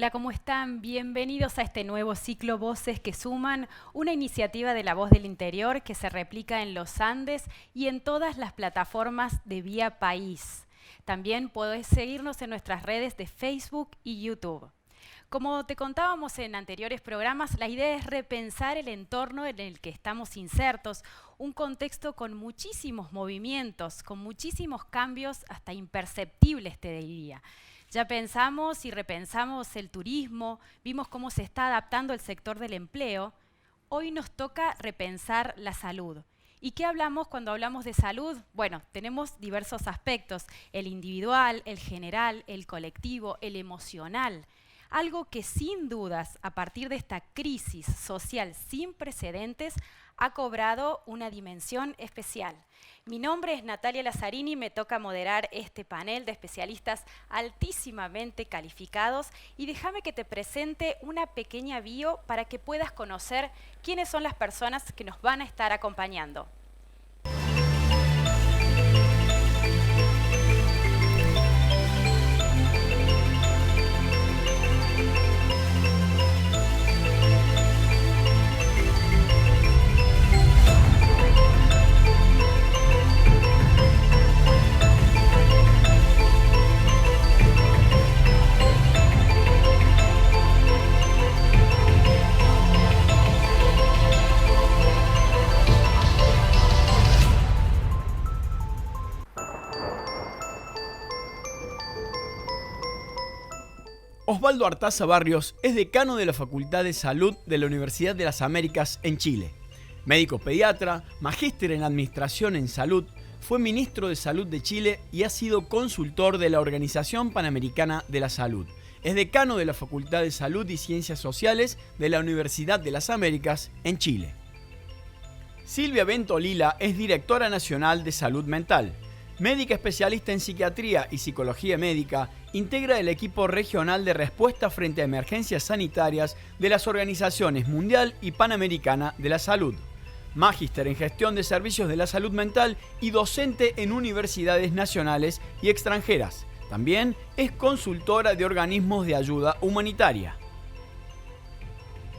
Hola, ¿cómo están? Bienvenidos a este nuevo ciclo Voces que Suman, una iniciativa de La Voz del Interior que se replica en los Andes y en todas las plataformas de Vía País. También podés seguirnos en nuestras redes de Facebook y YouTube. Como te contábamos en anteriores programas, la idea es repensar el entorno en el que estamos insertos, un contexto con muchísimos movimientos, con muchísimos cambios hasta imperceptibles, te diría. Ya pensamos y repensamos el turismo, vimos cómo se está adaptando el sector del empleo. Hoy nos toca repensar la salud. ¿Y qué hablamos cuando hablamos de salud? Bueno, tenemos diversos aspectos, el individual, el general, el colectivo, el emocional. Algo que sin dudas, a partir de esta crisis social sin precedentes, ha cobrado una dimensión especial. Mi nombre es Natalia Lazzarini y me toca moderar este panel de especialistas altísimamente calificados y déjame que te presente una pequeña bio para que puedas conocer quiénes son las personas que nos van a estar acompañando. Osvaldo Artaza Barrios es decano de la Facultad de Salud de la Universidad de las Américas en Chile. Médico pediatra, magíster en Administración en Salud, fue ministro de Salud de Chile y ha sido consultor de la Organización Panamericana de la Salud. Es decano de la Facultad de Salud y Ciencias Sociales de la Universidad de las Américas en Chile. Silvia Ventolila es directora nacional de Salud Mental. Médica especialista en psiquiatría y psicología médica, integra el equipo regional de respuesta frente a emergencias sanitarias de las organizaciones Mundial y Panamericana de la Salud. Magíster en gestión de servicios de la salud mental y docente en universidades nacionales y extranjeras. También es consultora de organismos de ayuda humanitaria.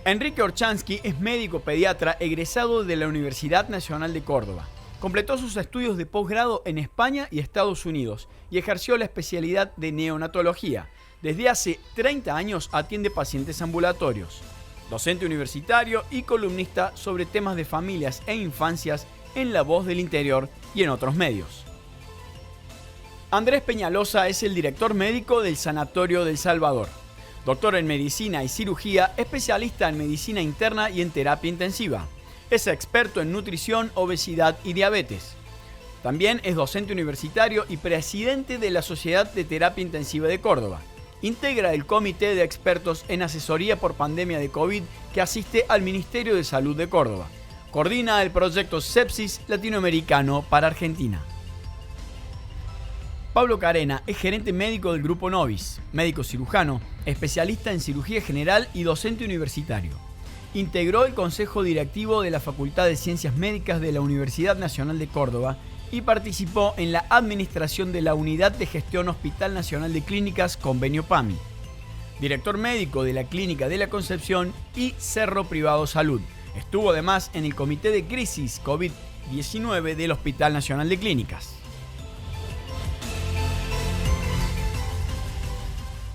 Enrique Orchansky es médico pediatra egresado de la Universidad Nacional de Córdoba. Completó sus estudios de posgrado en España y Estados Unidos y ejerció la especialidad de neonatología. Desde hace 30 años atiende pacientes ambulatorios. Docente universitario y columnista sobre temas de familias e infancias en La Voz del Interior y en otros medios. Andrés Peñalosa es el director médico del Sanatorio del Salvador. Doctor en medicina y cirugía, especialista en medicina interna y en terapia intensiva. Es experto en nutrición, obesidad y diabetes. También es docente universitario y presidente de la Sociedad de Terapia Intensiva de Córdoba. Integra el Comité de Expertos en Asesoría por Pandemia de COVID que asiste al Ministerio de Salud de Córdoba. Coordina el proyecto Sepsis Latinoamericano para Argentina. Pablo Carena es gerente médico del Grupo Novis, médico cirujano, especialista en cirugía general y docente universitario. Integró el Consejo Directivo de la Facultad de Ciencias Médicas de la Universidad Nacional de Córdoba y participó en la administración de la Unidad de Gestión Hospital Nacional de Clínicas Convenio PAMI. Director médico de la Clínica de la Concepción y Cerro Privado Salud. Estuvo además en el Comité de Crisis COVID-19 del Hospital Nacional de Clínicas.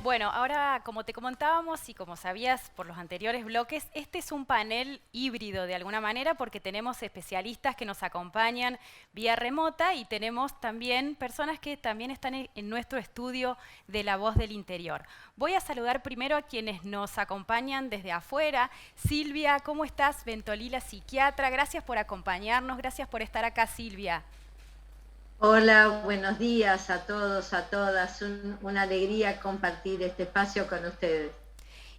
Bueno, ahora como te comentábamos y como sabías por los anteriores bloques, este es un panel híbrido de alguna manera porque tenemos especialistas que nos acompañan vía remota y tenemos también personas que también están en nuestro estudio de La Voz del Interior. Voy a saludar primero a quienes nos acompañan desde afuera. Silvia, ¿cómo estás? Ventolila, psiquiatra, gracias por acompañarnos, gracias por estar acá, Silvia. Hola, buenos días a todos, a todas. Una alegría compartir este espacio con ustedes.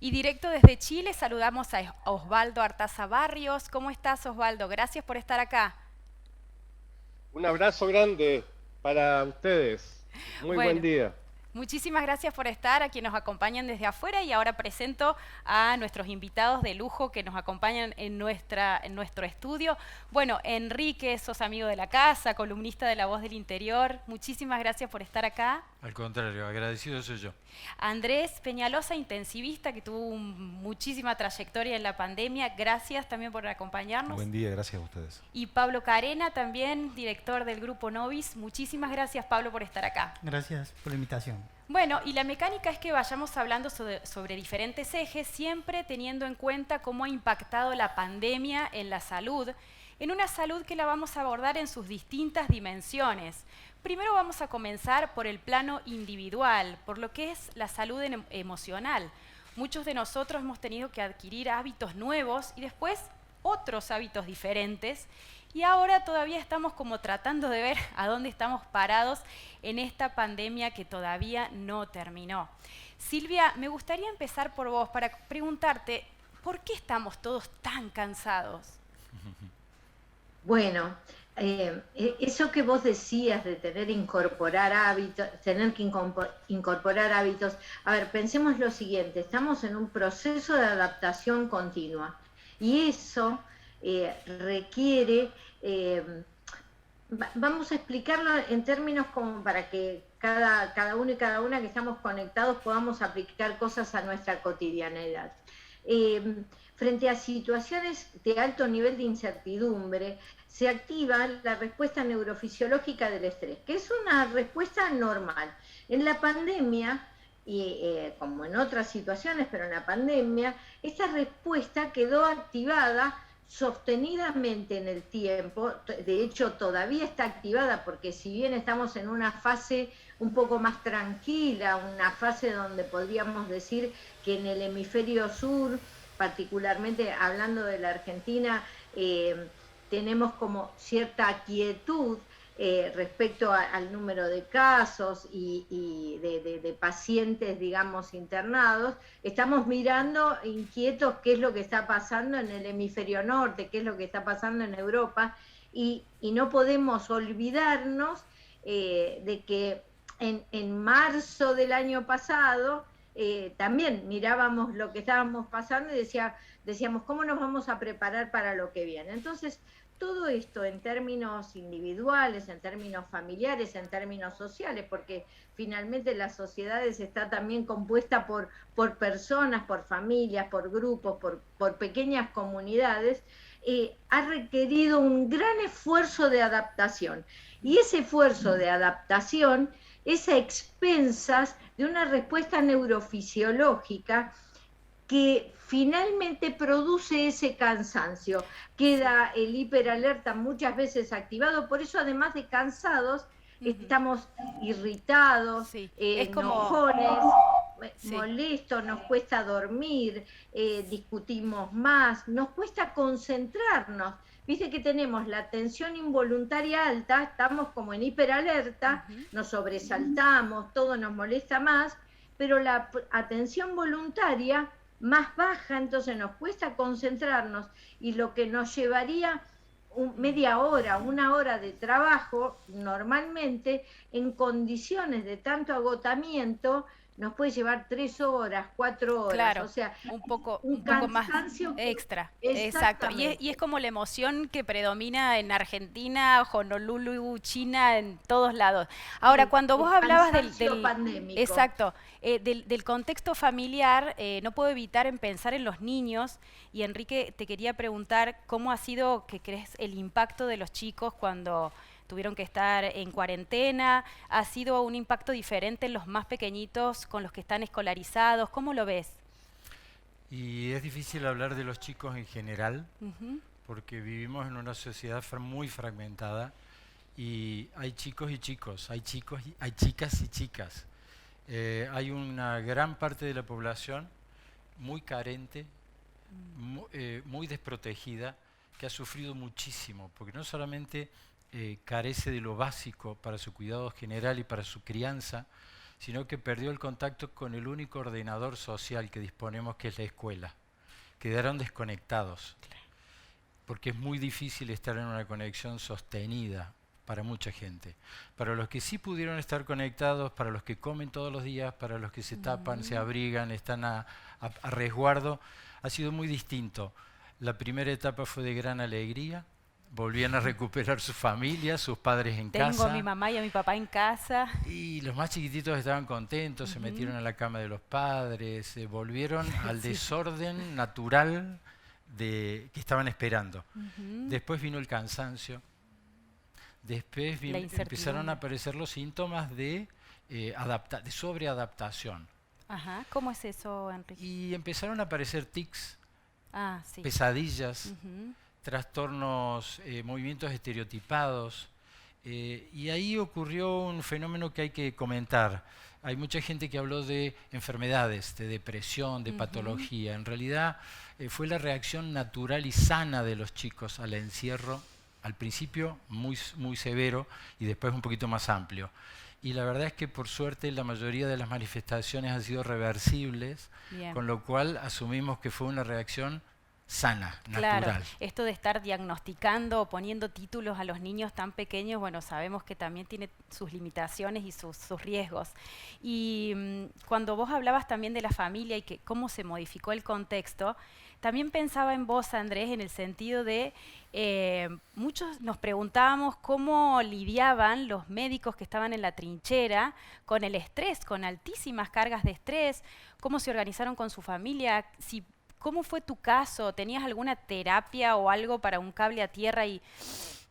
Y directo desde Chile saludamos a Osvaldo Artaza Barrios. ¿Cómo estás, Osvaldo? Gracias por estar acá. Un abrazo grande para ustedes. Muy buen día. Muchísimas gracias por estar, a quienes nos acompañan desde afuera, y ahora presento a nuestros invitados de lujo que nos acompañan en nuestro estudio. Bueno, Enrique, sos amigo de la casa, columnista de La Voz del Interior. Muchísimas gracias por estar acá. Al contrario, agradecido soy yo. Andrés Peñalosa, intensivista, que tuvo muchísima trayectoria en la pandemia. Gracias también por acompañarnos. Buen día, gracias a ustedes. Y Pablo Carena, también director del Grupo Novis. Muchísimas gracias, Pablo, por estar acá. Gracias por la invitación. Bueno, y la mecánica es que vayamos hablando sobre diferentes ejes, siempre teniendo en cuenta cómo ha impactado la pandemia en la salud, en una salud que la vamos a abordar en sus distintas dimensiones. Primero vamos a comenzar por el plano individual, por lo que es la salud emocional. Muchos de nosotros hemos tenido que adquirir hábitos nuevos y después otros hábitos diferentes, y ahora todavía estamos como tratando de ver a dónde estamos parados en esta pandemia que todavía no terminó. Silvia, me gustaría empezar por vos para preguntarte, ¿por qué estamos todos tan cansados? Bueno, eso que vos decías de tener que incorporar hábitos, a ver, pensemos lo siguiente, estamos en un proceso de adaptación continua y eso requiere, vamos a explicarlo en términos como para que cada uno y cada una que estamos conectados podamos aplicar cosas a nuestra cotidianidad. Frente a situaciones de alto nivel de incertidumbre, se activa la respuesta neurofisiológica del estrés, que es una respuesta normal. En la pandemia, y como en otras situaciones, pero en la pandemia, esta respuesta quedó activada sostenidamente en el tiempo. De hecho todavía está activada, porque si bien estamos en una fase un poco más tranquila, una fase donde podríamos decir que en el hemisferio sur, particularmente hablando de la Argentina, tenemos como cierta quietud respecto al número de casos y de pacientes, digamos, internados. Estamos mirando inquietos qué es lo que está pasando en el hemisferio norte, qué es lo que está pasando en Europa, y no podemos olvidarnos de que en marzo del año pasado también mirábamos lo que estábamos pasando y decíamos, ¿cómo nos vamos a preparar para lo que viene? Entonces, todo esto en términos individuales, en términos familiares, en términos sociales, porque finalmente la sociedad está también compuesta por personas, por familias, por grupos, por pequeñas comunidades, ha requerido un gran esfuerzo de adaptación. Y ese esfuerzo de adaptación es a expensas de una respuesta neurofisiológica que finalmente produce ese cansancio. Queda el hiperalerta muchas veces activado, por eso además de cansados, estamos irritados, enojones, molestos, nos cuesta dormir, discutimos más, nos cuesta concentrarnos. Viste que tenemos la atención involuntaria alta, estamos como en hiperalerta, nos sobresaltamos, todo nos molesta más, pero la atención voluntaria más baja, entonces nos cuesta concentrarnos, y lo que nos llevaría media hora, una hora de trabajo, normalmente en condiciones de tanto agotamiento, nos puede llevar 3 horas, 4 horas. Claro, o sea, un poco más extra. Exacto. Y es como la emoción que predomina en Argentina, Honolulu, China, en todos lados. Ahora, cuando vos hablabas del pandémico. Exacto, del contexto familiar, no puedo evitar en pensar en los niños. Y Enrique, te quería preguntar cómo ha sido, ¿qué crees, el impacto de los chicos cuando tuvieron que estar en cuarentena? ¿Ha sido un impacto diferente en los más pequeñitos con los que están escolarizados? ¿Cómo lo ves? Y es difícil hablar de los chicos en general, porque vivimos en una sociedad muy fragmentada, y hay chicos y chicos, hay chicas y chicas. Hay una gran parte de la población muy carente, muy desprotegida, que ha sufrido muchísimo, porque no solamente carece de lo básico para su cuidado general y para su crianza, sino que perdió el contacto con el único ordenador social que disponemos, que es la escuela. Quedaron desconectados, porque es muy difícil estar en una conexión sostenida para mucha gente. Para los que sí pudieron estar conectados, para los que comen todos los días, para los que se tapan, se abrigan, están a resguardo, ha sido muy distinto. La primera etapa fue de gran alegría. Volvían a recuperar su familia, sus padres en casa. Tengo a mi mamá y a mi papá en casa. Y los más chiquititos estaban contentos, se metieron a la cama de los padres, volvieron al desorden natural que estaban esperando. Después vino el cansancio, después empezaron a aparecer los síntomas de sobreadaptación. Ajá. ¿Cómo es eso, Enrique? Y empezaron a aparecer tics, Sí. pesadillas, trastornos, movimientos estereotipados. Y ahí ocurrió un fenómeno que hay que comentar. Hay mucha gente que habló de enfermedades, de depresión, de patología. En realidad fue la reacción natural y sana de los chicos al encierro, al principio muy, muy severo y después un poquito más amplio. Y la verdad es que por suerte la mayoría de las manifestaciones han sido reversibles, con lo cual asumimos que fue una reacción sana, natural. Claro, esto de estar diagnosticando o poniendo títulos a los niños tan pequeños, bueno, sabemos que también tiene sus limitaciones y sus riesgos. Y cuando vos hablabas también de la familia y que cómo se modificó el contexto, también pensaba en vos, Andrés, en el sentido de muchos nos preguntábamos cómo lidiaban los médicos que estaban en la trinchera con el estrés, con altísimas cargas de estrés, cómo se organizaron con su familia, ¿cómo fue tu caso? ¿Tenías alguna terapia o algo para un cable a tierra y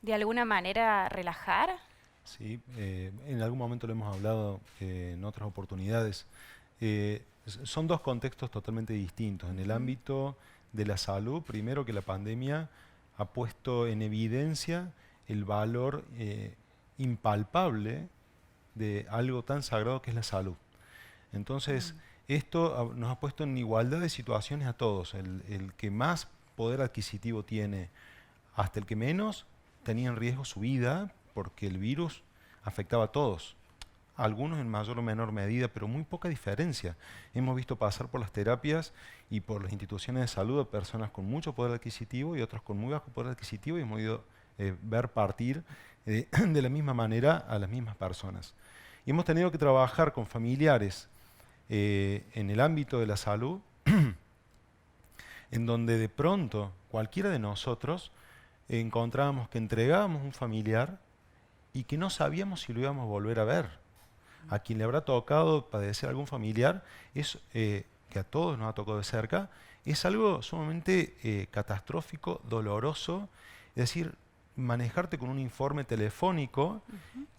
de alguna manera relajar? Sí, en algún momento lo hemos hablado en otras oportunidades. Son dos contextos totalmente distintos. En el ámbito de la salud, primero que la pandemia ha puesto en evidencia el valor impalpable de algo tan sagrado que es la salud. Entonces, esto nos ha puesto en igualdad de situaciones a todos. El que más poder adquisitivo tiene, hasta el que menos, tenía en riesgo su vida porque el virus afectaba a todos. Algunos en mayor o menor medida, pero muy poca diferencia. Hemos visto pasar por las terapias y por las instituciones de salud a personas con mucho poder adquisitivo y otros con muy bajo poder adquisitivo y hemos ido ver partir de la misma manera a las mismas personas. Y hemos tenido que trabajar con familiares en el ámbito de la salud, en donde de pronto cualquiera de nosotros encontrábamos que entregábamos un familiar y que no sabíamos si lo íbamos a volver a ver. A quien le habrá tocado padecer algún familiar, que a todos nos ha tocado de cerca, es algo sumamente catastrófico, doloroso, es decir, manejarte con un informe telefónico,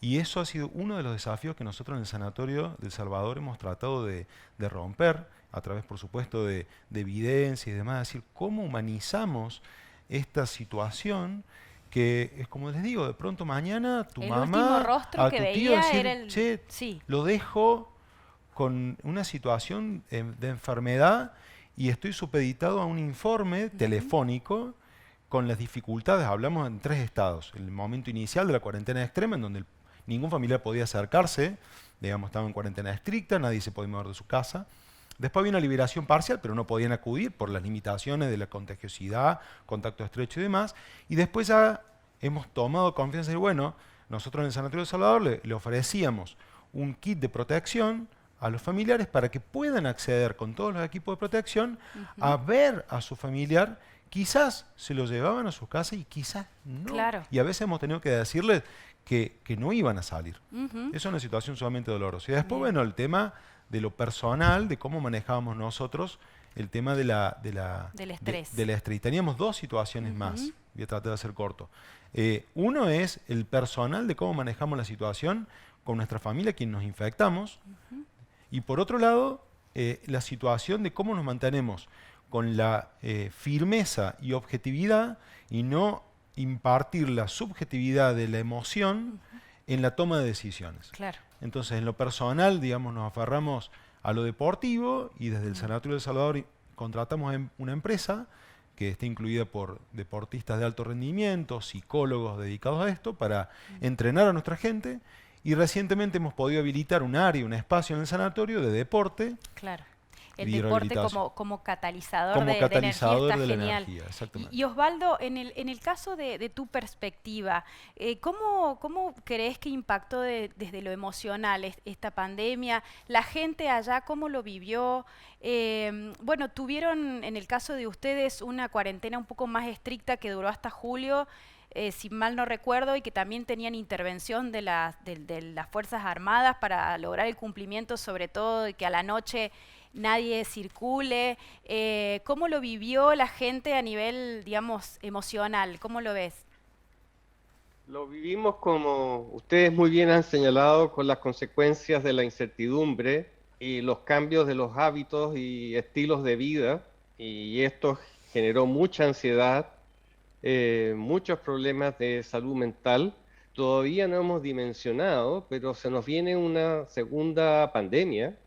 y eso ha sido uno de los desafíos que nosotros en el Sanatorio del Salvador hemos tratado de romper, a través, por supuesto, de evidencia y demás, es decir, cómo humanizamos esta situación que es como les digo, de pronto mañana tu mamá, último rostro a que tu veía tío decir, era el... che, Sí. lo dejo con una situación de enfermedad y estoy supeditado a un informe telefónico con las dificultades. Hablamos en 3 estados. El momento inicial de la cuarentena extrema, en donde ningún familiar podía acercarse, digamos, estaba en cuarentena estricta, nadie se podía mover de su casa. Después había una liberación parcial, pero no podían acudir por las limitaciones de la contagiosidad, contacto estrecho y demás. Y después ya hemos tomado confianza y bueno, nosotros en el Sanatorio de Salvador le ofrecíamos un kit de protección a los familiares para que puedan acceder con todos los equipos de protección a ver a su familiar. Quizás se lo llevaban a su casa y quizás no. Claro. Y a veces hemos tenido que decirles que no iban a salir. Eso es una situación sumamente dolorosa. Y después, bueno, el tema de lo personal, de cómo manejábamos nosotros el tema del estrés. Del estrés. Teníamos 2 situaciones más. Voy a tratar de hacer corto. Uno es el personal de cómo manejamos la situación con nuestra familia, quien nos infectamos. Y por otro lado, la situación de cómo nos mantenemos con la firmeza y objetividad y no impartir la subjetividad de la emoción en la toma de decisiones. Claro. Entonces, en lo personal, digamos, nos aferramos a lo deportivo y desde el Sanatorio de Salvador contratamos una empresa que está incluida por deportistas de alto rendimiento, psicólogos dedicados a esto, para entrenar a nuestra gente. Y recientemente hemos podido habilitar un área, un espacio en el sanatorio de deporte. Claro. el y deporte rehabilitación. como catalizador, Como de catalizador energía de está la genial. energía, exactamente. Y Osvaldo, en el caso de tu perspectiva, ¿cómo crees que impactó desde lo emocional esta pandemia? ¿La gente allá cómo lo vivió? Bueno, tuvieron en el caso de ustedes una cuarentena un poco más estricta que duró hasta julio, si mal no recuerdo, y que también tenían intervención de las Fuerzas Armadas para lograr el cumplimiento, sobre todo de que a la noche nadie circule. ¿Cómo lo vivió la gente a nivel, digamos, emocional? ¿Cómo lo ves? Lo vivimos como ustedes muy bien han señalado, con las consecuencias de la incertidumbre y los cambios de los hábitos y estilos de vida, y esto generó mucha ansiedad, muchos problemas de salud mental. Todavía no hemos dimensionado, pero se nos viene una segunda pandemia.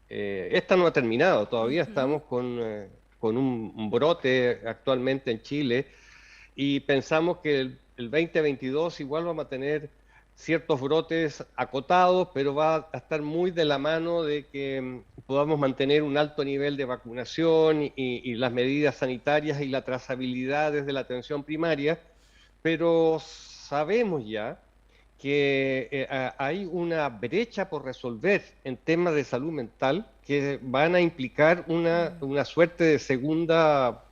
Esta no ha terminado, todavía Ujú. estamos con un brote actualmente en Chile, y pensamos que el 2022 igual vamos a tener ciertos brotes acotados, pero va a estar muy de la mano de que podamos mantener un alto nivel de vacunación y las medidas sanitarias y la trazabilidad desde la atención primaria, pero sabemos ya que hay una brecha por resolver en temas de salud mental que van a implicar una suerte de segunda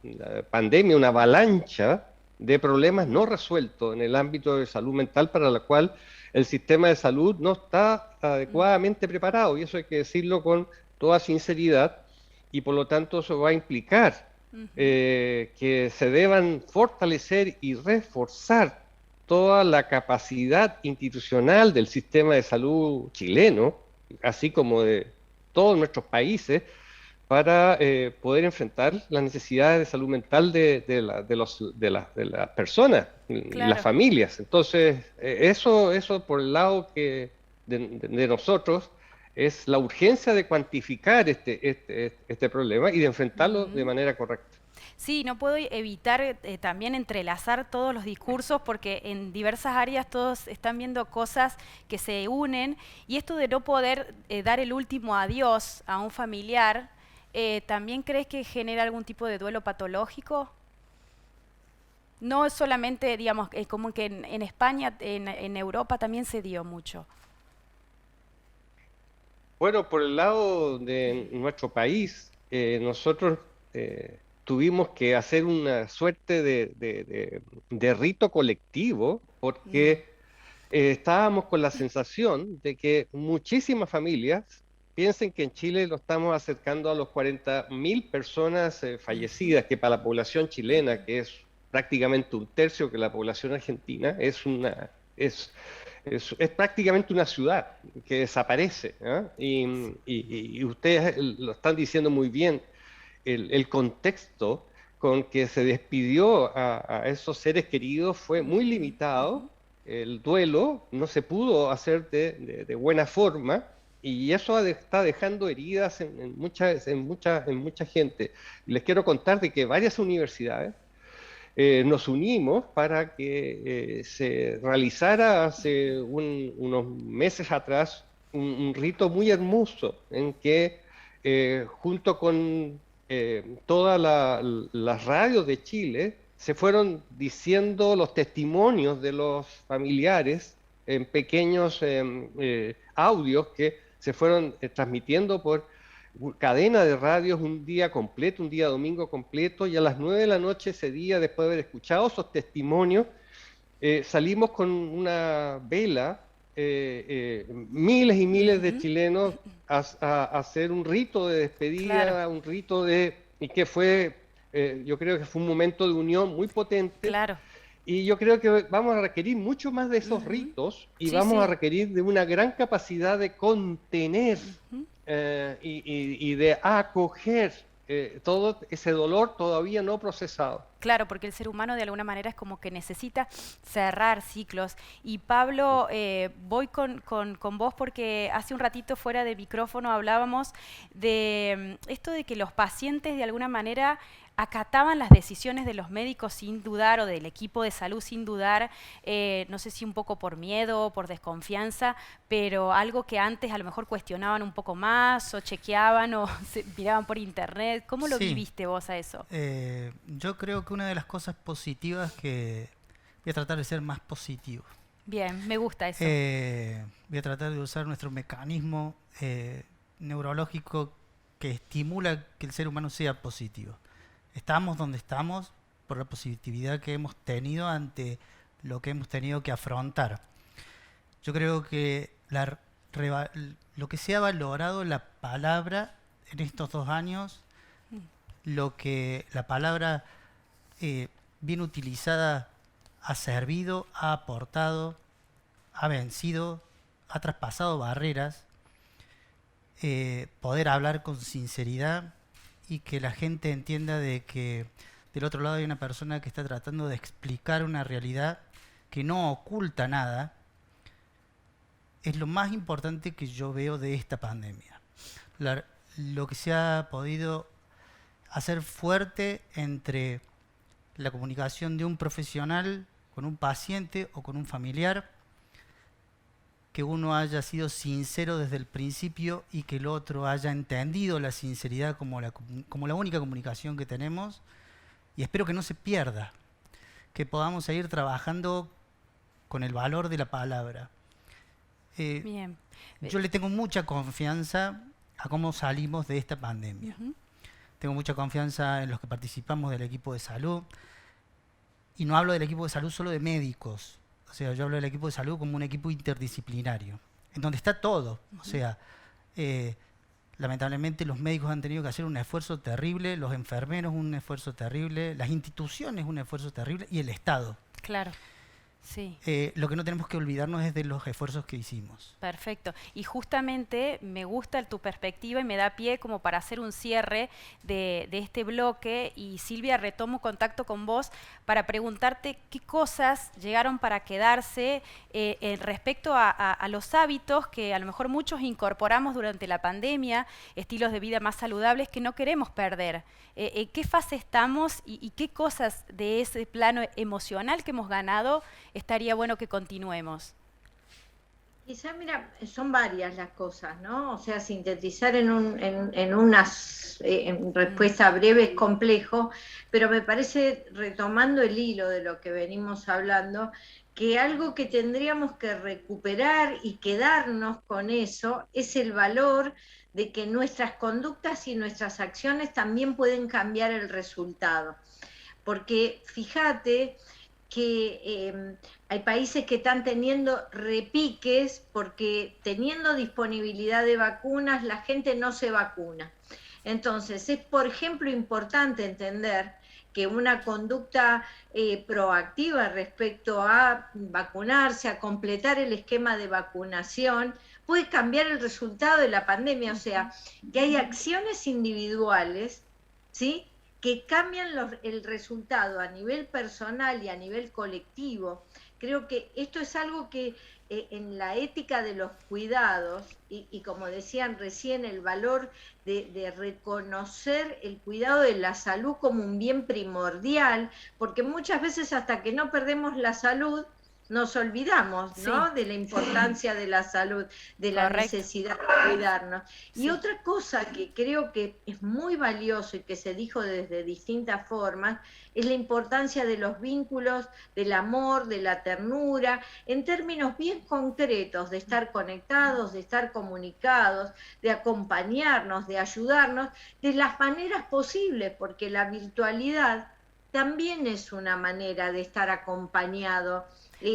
pandemia, una avalancha de problemas no resueltos en el ámbito de salud mental, para la cual el sistema de salud no está adecuadamente preparado, y eso hay que decirlo con toda sinceridad, y por lo tanto eso va a implicar que se deban fortalecer y reforzar toda la capacidad institucional del sistema de salud chileno, así como de todos nuestros países, para poder enfrentar las necesidades de salud mental de las personas y las Claro. familias. Entonces, eso por el lado de nosotros es la urgencia de cuantificar este problema y de enfrentarlo de Ujú. manera correcta. Sí, no puedo evitar también entrelazar todos los discursos porque en diversas áreas todos están viendo cosas que se unen y esto de no poder dar el último adiós a un familiar, ¿también crees que genera algún tipo de duelo patológico? No es solamente, digamos, como que en España, en Europa también se dio mucho. Bueno, por el lado de nuestro país, nosotros tuvimos que hacer una suerte de rito colectivo, Mm, porque estábamos con la sensación de que muchísimas familias piensen que en Chile lo estamos acercando a los 40.000 personas ujú. fallecidas, que para la población chilena, que es prácticamente un tercio que la población argentina, es prácticamente una ciudad que desaparece, ¿ah? Y ustedes lo están diciendo muy bien, el contexto con que se despidió a esos seres queridos fue muy Ujú, ujú. limitado, el duelo no se pudo hacer de buena forma, y eso está dejando heridas en mucha gente. Les quiero contar de que varias universidades nos unimos para que se realizara hace unos meses atrás un rito muy hermoso en que junto con todas las radios de Chile se fueron diciendo los testimonios de los familiares en pequeños audios que se fueron transmitiendo por cadena de radios un día completo, un día domingo completo, y a las 9 de la noche ese día, después de haber escuchado esos testimonios, salimos con una vela, miles y miles de Ujú. chilenos a hacer un rito de Claro, despedida, un rito y que fue, yo creo que fue un momento de unión muy potente, claro. y yo creo que vamos a requerir mucho más de esos Ujú. ritos, y Sí, vamos a sí. requerir de una gran capacidad de contener Ujú. y de acoger todo ese dolor todavía no procesado. Claro, porque el ser humano de alguna manera es como que necesita cerrar ciclos. Y Pablo, voy con vos porque hace un ratito fuera de micrófono hablábamos de esto de que los pacientes de alguna manera acataban las decisiones de los médicos sin dudar o del equipo de salud sin dudar, no sé si un poco por miedo o por desconfianza, pero algo que antes a lo mejor cuestionaban un poco más o chequeaban o se miraban por internet. ¿Cómo lo Sí. viviste vos a eso? Yo creo que una de las cosas positivas que voy a tratar de ser más positivo. Bien, me gusta eso. Voy a tratar de usar nuestro mecanismo neurológico que estimula que el ser humano sea positivo. Estamos donde estamos por la positividad que hemos tenido ante lo que hemos tenido que afrontar. Yo creo que lo que se ha valorado la palabra en estos 2 años, lo que la palabra bien utilizada ha servido, ha aportado, ha vencido, ha traspasado barreras, poder hablar con sinceridad y que la gente entienda de que del otro lado hay una persona que está tratando de explicar una realidad que no oculta nada, es lo más importante que yo veo de esta pandemia. Lo que se ha podido hacer fuerte entre la comunicación de un profesional con un paciente o con un familiar, que uno haya sido sincero desde el principio y que el otro haya entendido la sinceridad como la única comunicación que tenemos, y espero que no se pierda, que podamos seguir trabajando con el valor de la palabra. Bien. Yo le tengo mucha confianza a cómo salimos de esta pandemia. Tengo mucha confianza en los que participamos del equipo de salud, y no hablo del equipo de salud solo de médicos. O sea, yo hablo del equipo de salud como un equipo interdisciplinario, en donde está todo. O sea, lamentablemente los médicos han tenido que hacer un esfuerzo terrible, los enfermeros un esfuerzo terrible, las instituciones un esfuerzo terrible y el Estado. Claro. Sí. Lo que no tenemos que olvidarnos es de los esfuerzos que hicimos. Perfecto. Y justamente me gusta tu perspectiva y me da pie como para hacer un cierre de este bloque. Y Silvia, retomo contacto con vos para preguntarte qué cosas llegaron para quedarse respecto a los hábitos que a lo mejor muchos incorporamos durante la pandemia, estilos de vida más saludables que no queremos perder. ¿En qué fase estamos y qué cosas de ese plano emocional que hemos ganado estaría bueno que continuemos? Quizá, mira, son varias las cosas, ¿no? O sea, sintetizar en una respuesta breve es complejo, pero me parece, retomando el hilo de lo que venimos hablando, que algo que tendríamos que recuperar y quedarnos con eso es el valor de que nuestras conductas y nuestras acciones también pueden cambiar el resultado. Porque fíjate que hay países que están teniendo repiques porque teniendo disponibilidad de vacunas, la gente no se vacuna. Entonces, es, por ejemplo, importante entender que una conducta proactiva respecto a vacunarse, a completar el esquema de vacunación, puede cambiar el resultado de la pandemia. O sea, que hay acciones individuales, ¿sí?, que cambian el resultado a nivel personal y a nivel colectivo. Creo que esto es algo que en la ética de los cuidados, y como decían recién, el valor de reconocer el cuidado de la salud como un bien primordial, porque muchas veces hasta que no perdemos la salud, nos olvidamos, ¿no?, Sí. de la importancia de la salud, de la Correcto. necesidad de cuidarnos. Sí. Y otra cosa que creo que es muy valioso y que se dijo desde distintas formas, es la importancia de los vínculos, del amor, de la ternura, en términos bien concretos, de estar conectados, de estar comunicados, de acompañarnos, de ayudarnos, de las maneras posibles, porque la virtualidad también es una manera de estar acompañado.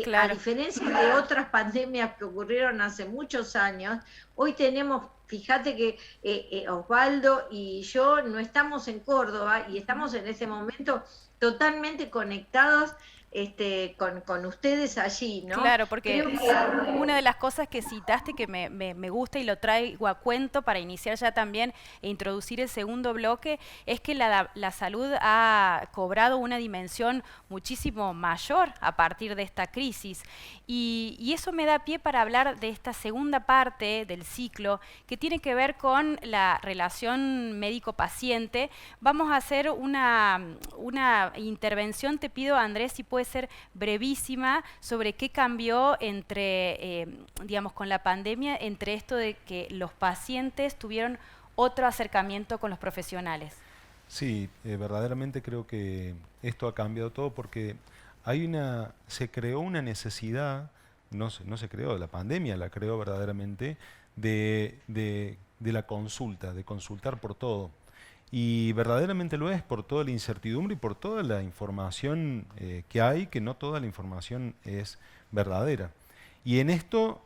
Claro. A diferencia de otras pandemias que ocurrieron hace muchos años, hoy tenemos, fíjate que Osvaldo y yo no estamos en Córdoba y estamos en ese momento totalmente conectados con ustedes allí, ¿no? Claro, porque Creo que una de las cosas que citaste que me gusta y lo traigo a cuento para iniciar ya también e introducir el segundo bloque, es que la salud ha cobrado una dimensión muchísimo mayor a partir de esta crisis. Y eso me da pie para hablar de esta segunda parte del ciclo, que tiene que ver con la relación médico-paciente. Vamos a hacer una intervención, te pido, Andrés, si puede ser brevísima, sobre qué cambió entre, digamos, con la pandemia, entre esto de que los pacientes tuvieron otro acercamiento con los profesionales. Sí, verdaderamente creo que esto ha cambiado todo porque se creó una necesidad, no se creó, la pandemia la creó verdaderamente, de la consulta, de consultar por todo. Y verdaderamente lo es por toda la incertidumbre y por toda la información que hay, que no toda la información es verdadera. Y en esto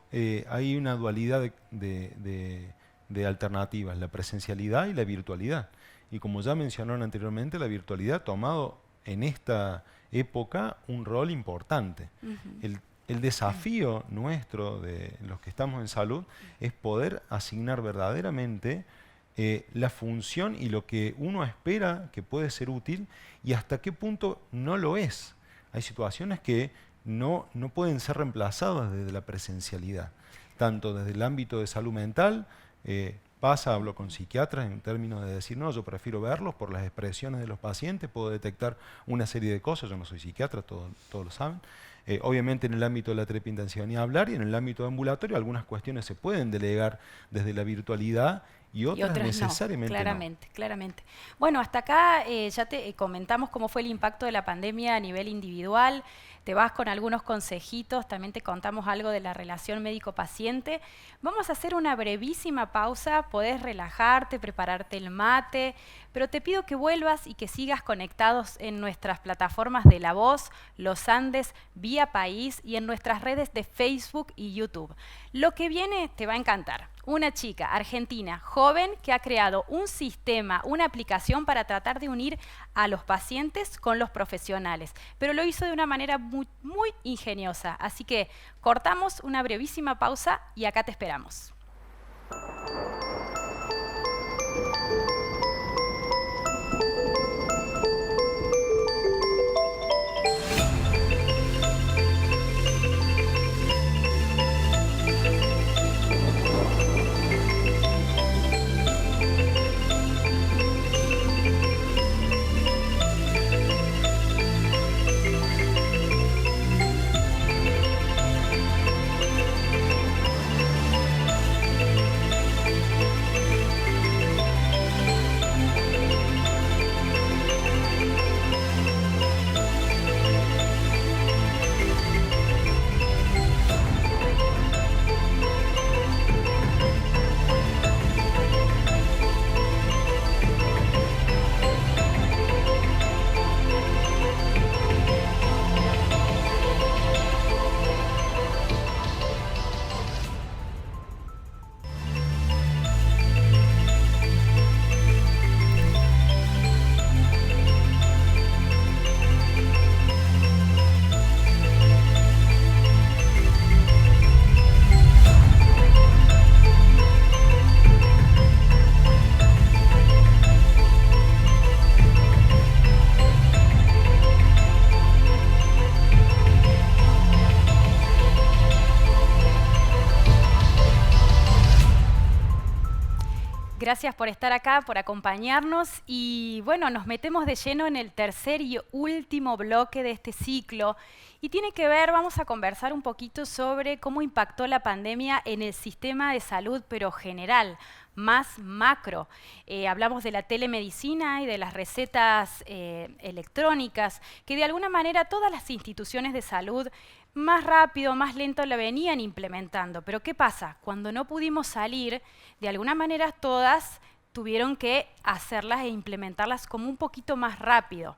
hay una dualidad de alternativas, la presencialidad y la virtualidad. Y como ya mencionaron anteriormente, la virtualidad ha tomado en esta época un rol importante. El desafío nuestro, de los que estamos en salud, es poder asignar verdaderamente la función y lo que uno espera que puede ser útil y hasta qué punto no lo es. Hay situaciones que no pueden ser reemplazadas desde la presencialidad, tanto desde el ámbito de salud mental, hablo con psiquiatras en términos de decir, no, yo prefiero verlos por las expresiones de los pacientes, puedo detectar una serie de cosas, yo no soy psiquiatra, todos lo saben. Obviamente en el ámbito de la terapia intensiva ni hablar, y en el ámbito ambulatorio algunas cuestiones se pueden delegar desde la virtualidad y otras necesariamente no. No. Claramente. Bueno, hasta acá ya te comentamos cómo fue el impacto de la pandemia a nivel individual, te vas con algunos consejitos, también te contamos algo de la relación médico-paciente. Vamos a hacer una brevísima pausa, podés relajarte, prepararte el mate, pero te pido que vuelvas y que sigas conectados en nuestras plataformas de La Voz, Los Andes, Vía País y en nuestras redes de Facebook y YouTube. Lo que viene te va a encantar. Una chica argentina joven que ha creado un sistema, una aplicación para tratar de unir a los pacientes con los profesionales, pero lo hizo de una manera muy ingeniosa. Así que cortamos una brevísima pausa y acá te esperamos. Gracias por estar acá, por acompañarnos y bueno, nos metemos de lleno en el tercer y último bloque de este ciclo y tiene que ver, vamos a conversar un poquito sobre cómo impactó la pandemia en el sistema de salud, pero general, más macro. Hablamos de la telemedicina y de las recetas electrónicas, que de alguna manera todas las instituciones de salud más rápido, más lento la venían implementando. Pero ¿qué pasa? Cuando no pudimos salir, de alguna manera todas tuvieron que hacerlas e implementarlas como un poquito más rápido.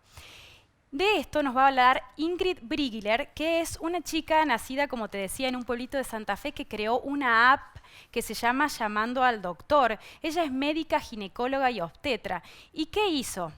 De esto nos va a hablar Ingrid Brigler, que es una chica nacida, como te decía, en un pueblito de Santa Fe, que creó una app que se llama Llamando al Doctor. Ella es médica, ginecóloga y obstetra. ¿Y qué hizo?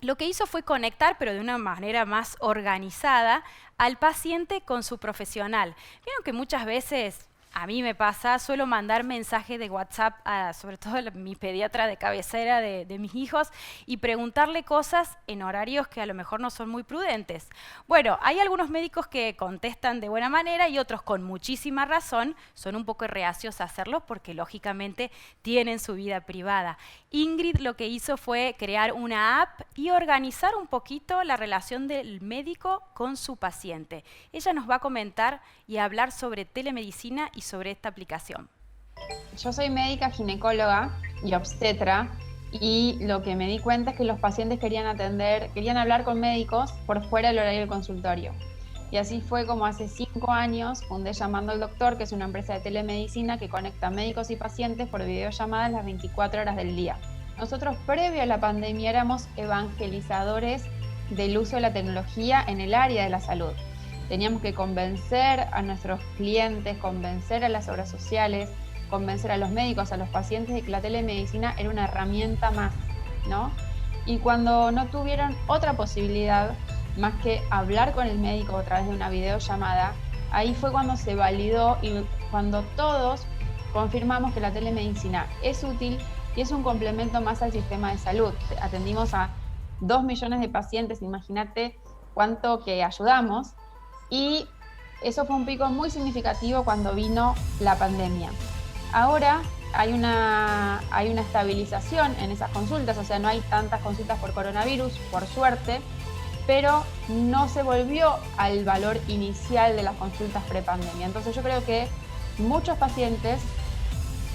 lo que hizo fue conectar, pero de una manera más organizada, al paciente con su profesional. Vieron que muchas veces, a mí me pasa, suelo mandar mensajes de WhatsApp a, sobre todo a mi pediatra de cabecera de mis hijos, y preguntarle cosas en horarios que a lo mejor no son muy prudentes. Bueno, hay algunos médicos que contestan de buena manera y otros con muchísima razón son un poco reacios a hacerlo porque lógicamente tienen su vida privada. Ingrid lo que hizo fue crear una app y organizar un poquito la relación del médico con su paciente. Ella nos va a comentar y a hablar sobre telemedicina y sobre esta aplicación. Yo soy médica ginecóloga y obstetra, y lo que me di cuenta es que los pacientes querían hablar con médicos por fuera del horario del consultorio. Y así fue como hace 5 años fundé Llamando al Doctor, que es una empresa de telemedicina que conecta médicos y pacientes por videollamadas las 24 horas del día. Nosotros, previo a la pandemia, éramos evangelizadores del uso de la tecnología en el área de la salud. Teníamos que convencer a nuestros clientes, convencer a las obras sociales, convencer a los médicos, a los pacientes de que la telemedicina era una herramienta más, ¿no? Y cuando no tuvieron otra posibilidad más que hablar con el médico a través de una videollamada, ahí fue cuando se validó y cuando todos confirmamos que la telemedicina es útil y es un complemento más al sistema de salud. Atendimos a 2 millones de pacientes, imagínate cuánto que ayudamos. Y eso fue un pico muy significativo cuando vino la pandemia. Ahora hay una estabilización en esas consultas, o sea, no hay tantas consultas por coronavirus, por suerte, pero no se volvió al valor inicial de las consultas prepandemia. Entonces yo creo que muchos pacientes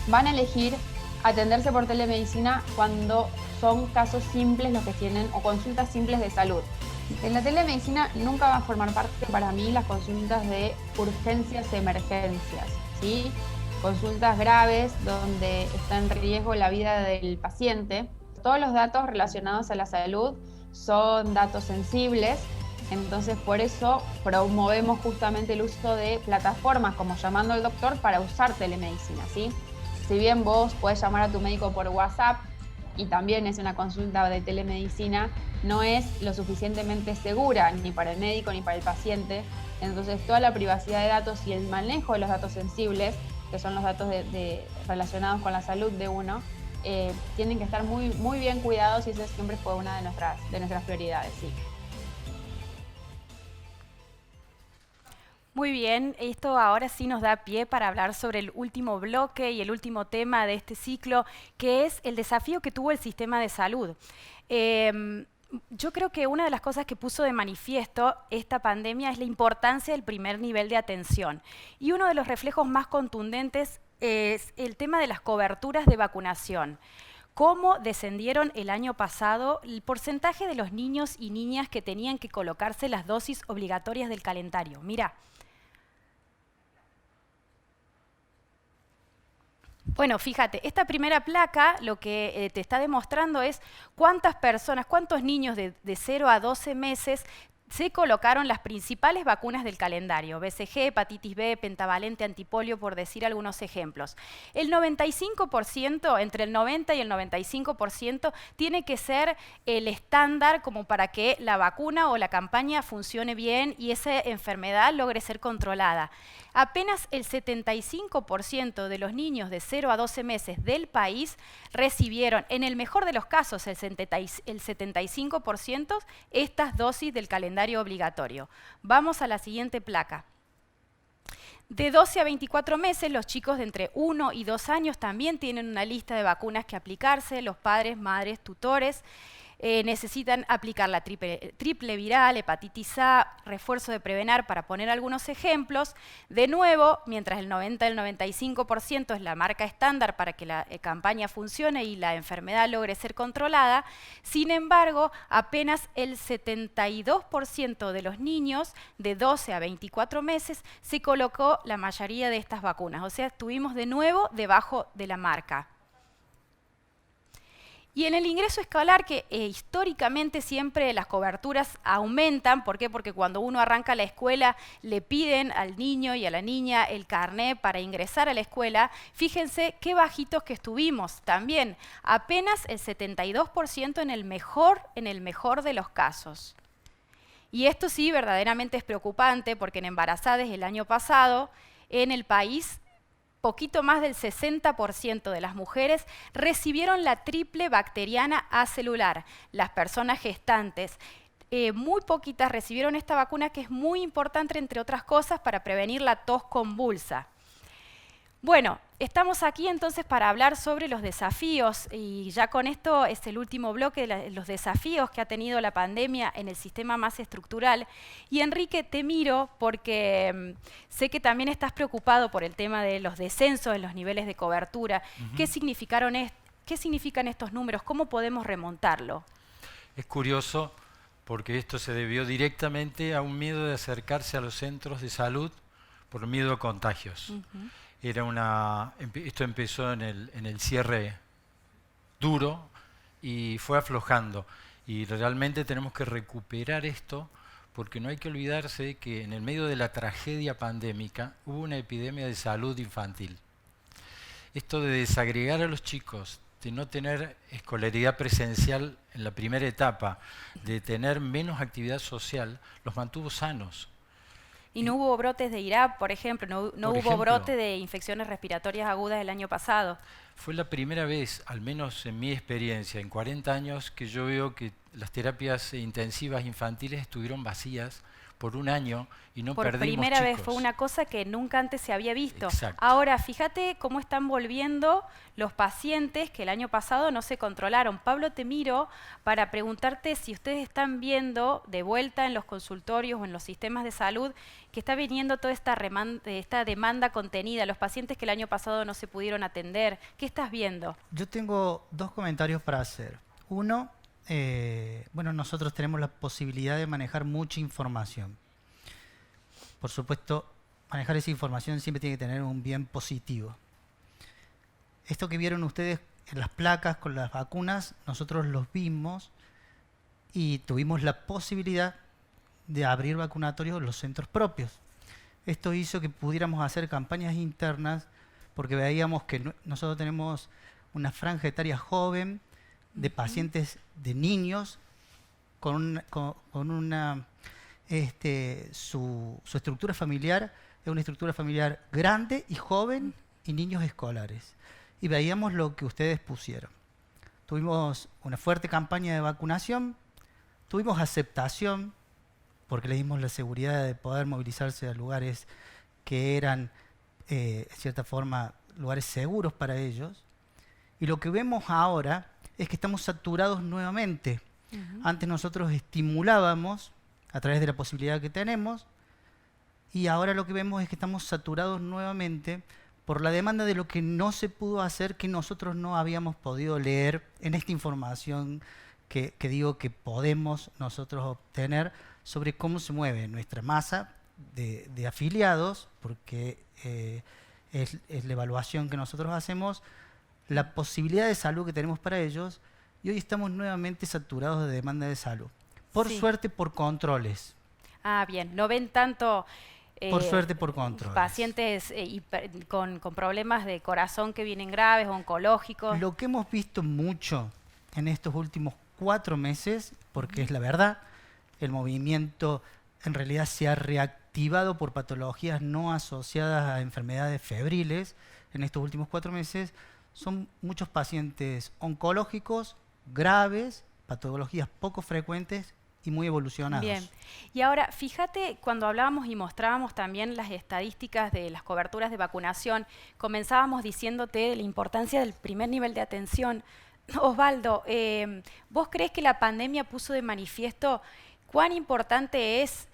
van a elegir atenderse por telemedicina cuando son casos simples los que tienen o consultas simples de salud. En la telemedicina nunca va a formar parte para mí las consultas de urgencias, emergencias, ¿sí? Consultas graves donde está en riesgo la vida del paciente. Todos los datos relacionados a la salud son datos sensibles, entonces por eso promovemos justamente el uso de plataformas como Llamando al Doctor para usar telemedicina, ¿sí? Si bien vos podés llamar a tu médico por WhatsApp y también es una consulta de telemedicina, no es lo suficientemente segura ni para el médico ni para el paciente. Entonces toda la privacidad de datos y el manejo de los datos sensibles, que son los datos relacionados con la salud de uno, tienen que estar muy, muy bien cuidados, y eso siempre fue una de nuestras prioridades, sí. Muy bien, esto ahora sí nos da pie para hablar sobre el último bloque y el último tema de este ciclo, que es el desafío que tuvo el sistema de salud. Yo creo que una de las cosas que puso de manifiesto esta pandemia es la importancia del primer nivel de atención. Y uno de los reflejos más contundentes es el tema de las coberturas de vacunación. Cómo descendieron el año pasado el porcentaje de los niños y niñas que tenían que colocarse las dosis obligatorias del calendario. Mira. Bueno, fíjate, esta primera placa lo que te está demostrando es cuántas personas, cuántos niños de 0 a 12 meses se colocaron las principales vacunas del calendario, BCG, hepatitis B, pentavalente, antipolio, por decir algunos ejemplos. El 95%, entre el 90 y el 95%, tiene que ser el estándar como para que la vacuna o la campaña funcione bien y esa enfermedad logre ser controlada. Apenas el 75% de los niños de 0 a 12 meses del país recibieron, en el mejor de los casos, el 75%, estas dosis del calendario obligatorio. Vamos a la siguiente placa. De 12 a 24 meses, los chicos de entre 1 y 2 años también tienen una lista de vacunas que aplicarse, los padres, madres, tutores. Necesitan aplicar la triple viral, hepatitis A, refuerzo de Prevenar, para poner algunos ejemplos. De nuevo, mientras el 90 al 95% es la marca estándar para que la campaña funcione y la enfermedad logre ser controlada, sin embargo, apenas el 72% de los niños de 12 a 24 meses se colocó la mayoría de estas vacunas. O sea, estuvimos de nuevo debajo de la marca. Y en el ingreso escolar, que históricamente siempre las coberturas aumentan, ¿por qué? Porque cuando uno arranca la escuela le piden al niño y a la niña el carné para ingresar a la escuela. Fíjense qué bajitos que estuvimos también, apenas el 72% en el mejor de los casos. Y esto sí verdaderamente es preocupante porque en embarazadas el año pasado en el país poquito más del 60% de las mujeres recibieron la triple bacteriana acelular. Las personas gestantes, muy poquitas recibieron esta vacuna que es muy importante, entre otras cosas, para prevenir la tos convulsa. Bueno, estamos aquí entonces para hablar sobre los desafíos y ya con esto es el último bloque de los desafíos que ha tenido la pandemia en el sistema más estructural. Y Enrique, te miro porque sé que también estás preocupado por el tema de los descensos en los niveles de cobertura. ¿Qué significan estos números? ¿Cómo podemos remontarlo? Es curioso porque esto se debió directamente a un miedo de acercarse a los centros de salud por miedo a contagios. Esto empezó en el cierre duro y fue aflojando. Y realmente tenemos que recuperar esto porque no hay que olvidarse que en el medio de la tragedia pandémica hubo una epidemia de salud infantil. Esto de desagregar a los chicos, de no tener escolaridad presencial en la primera etapa, de tener menos actividad social, los mantuvo sanos. Y no hubo brotes de IRAP, por ejemplo, no hubo brote de infecciones respiratorias agudas el año pasado. Fue la primera vez, al menos en mi experiencia, en 40 años, que yo veo que las terapias intensivas infantiles estuvieron vacías por un año y no perdimos chicos. Por primera vez, fue una cosa que nunca antes se había visto. Exacto. Ahora, fíjate cómo están volviendo los pacientes que el año pasado no se controlaron. Pablo, te miro para preguntarte si ustedes están viendo de vuelta en los consultorios o en los sistemas de salud que está viniendo toda esta demanda contenida, los pacientes que el año pasado no se pudieron atender. ¿Qué estás viendo? Yo tengo dos comentarios para hacer. Uno, bueno, nosotros tenemos la posibilidad de manejar mucha información. Por supuesto, manejar esa información siempre tiene que tener un bien positivo. Esto que vieron ustedes en las placas con las vacunas, nosotros los vimos y tuvimos la posibilidad de abrir vacunatorios en los centros propios. Esto hizo que pudiéramos hacer campañas internas porque veíamos que nosotros tenemos una franja etaria joven de pacientes, de niños, su estructura familiar es una estructura familiar grande y joven y niños escolares. Y veíamos lo que ustedes pusieron. Tuvimos una fuerte campaña de vacunación, tuvimos aceptación, porque le dimos la seguridad de poder movilizarse a lugares que eran, de cierta forma, lugares seguros para ellos. Y lo que vemos ahora es que estamos saturados nuevamente. Antes nosotros estimulábamos a través de la posibilidad que tenemos y ahora lo que vemos es que estamos saturados nuevamente por la demanda de lo que no se pudo hacer, que nosotros no habíamos podido leer en esta información que digo que podemos nosotros obtener sobre cómo se mueve nuestra masa de afiliados, porque es la evaluación que nosotros hacemos, la posibilidad de salud que tenemos para ellos, y hoy estamos nuevamente saturados de demanda de salud. Por suerte, por controles. Ah, bien. No ven tanto por suerte, por controles. Pacientes con problemas de corazón que vienen graves, oncológicos. Lo que hemos visto mucho en estos últimos 4 meses, porque es la verdad, el movimiento en realidad se ha reactivado por patologías no asociadas a enfermedades febriles en estos últimos 4 meses, son muchos pacientes oncológicos graves, patologías poco frecuentes y muy evolucionados. Bien. Y ahora, fíjate, cuando hablábamos y mostrábamos también las estadísticas de las coberturas de vacunación, comenzábamos diciéndote la importancia del primer nivel de atención. Osvaldo, ¿vos crees que la pandemia puso de manifiesto cuán importante es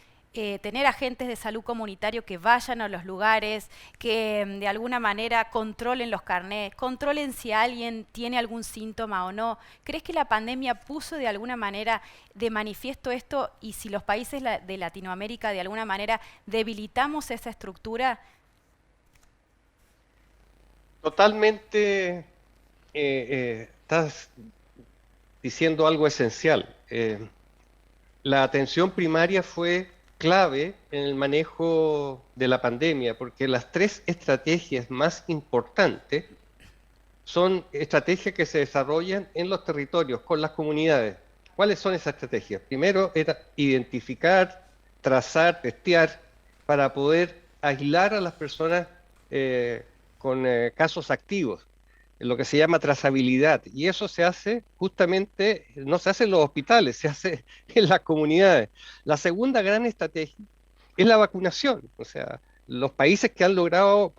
tener agentes de salud comunitario que vayan a los lugares, que de alguna manera controlen los carnés, controlen si alguien tiene algún síntoma o no? ¿Crees que la pandemia puso de alguna manera de manifiesto esto y si los países de Latinoamérica de alguna manera debilitamos esa estructura? Totalmente estás diciendo algo esencial. La atención primaria fue clave en el manejo de la pandemia, porque las 3 estrategias más importantes son estrategias que se desarrollan en los territorios, con las comunidades. ¿Cuáles son esas estrategias? Primero era identificar, trazar, testear, para poder aislar a las personas con casos activos, lo que se llama trazabilidad. Y eso se hace justamente, no se hace en los hospitales, se hace en las comunidades. La segunda gran estrategia es la vacunación. O sea, los países que han logrado